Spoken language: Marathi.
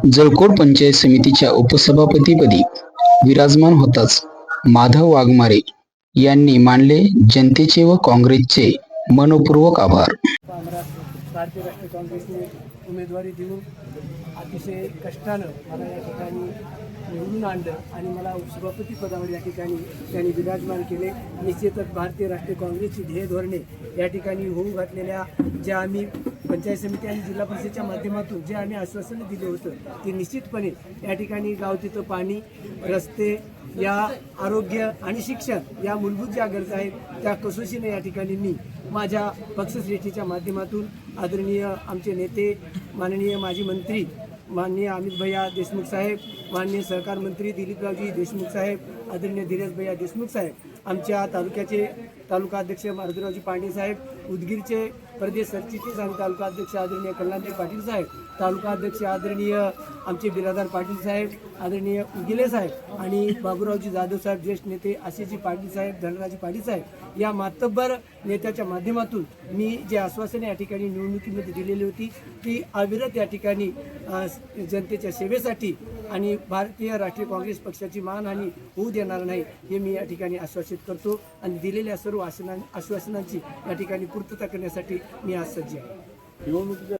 जळकोट पंचायत समितीच्या उपसभापतीपदी विराजमान होताच माधव वाघमारे यांनी मानले जनतेचे व काँग्रेसचे मनपूर्वक आभार. आम्हाला भारतीय राष्ट्रीय काँग्रेसने उमेदवारी देऊन अतिशय कष्टानं मला या ठिकाणी निवडून आणलं आणि मला उपसभापती पदावर या ठिकाणी त्यांनी विराजमान केले. निश्चितच भारतीय राष्ट्रीय काँग्रेसची ध्येय धोरणे या ठिकाणी होऊ घातलेल्या ज्या आम्ही पंचायत समिती आणि जिल्हा परिषदेच्या माध्यमातून जे आम्ही आश्वासनं दिले होतं ते निश्चितपणे या ठिकाणी गाव तिथं पाणी, रस्ते, या आरोग्य आणि शिक्षण या मूलभूत ज्या गरजा आहेत त्या कसोशीने या ठिकाणी मी माझ्या पक्षश्रेष्ठीच्या माध्यमातून आदरणीय आमचे नेते माननीय माजी मंत्री माननीय अमित भैया देशमुख साहेब, माननीय सहकार मंत्री दिलीपरावजी देशमुख साहेब, आदरणीय धीरज भैया देशमुख साहेब, आमच्या तालुक्याचे तालुका अध्यक्ष मारुतीरावजी पांडे साहेब, उदगीरचे प्रदेश सरचिटणीस आणि तालुका अध्यक्ष आदरणीय कल्याणजी पाटील साहेब, तालुका अध्यक्ष आदरणीय आमचे बिरादार पाटील साहेब, आदरणीय उगिले साहेब आणि बाबूरावजी जाधव साहेब ज्येष्ठ नेते, आशिषजी पाटील साहेब, धनराजी पाटील साहेब या मातब्बर नेत्याच्या माध्यमातून मी जे आश्वासने या ठिकाणी निवडणुकीमध्ये दिलेली होती ती अविरत या ठिकाणी जनतेच्या सेवेसाठी आणि भारतीय राष्ट्रीय काँग्रेस पक्षाची मानहानी होऊ देणार नाही हे मी या ठिकाणी आश्वासित करतो आणि दिलेल्या सर्व आश्वासनांची या ठिकाणी पूर्तता करण्यासाठी मी आज सज्ज आहे.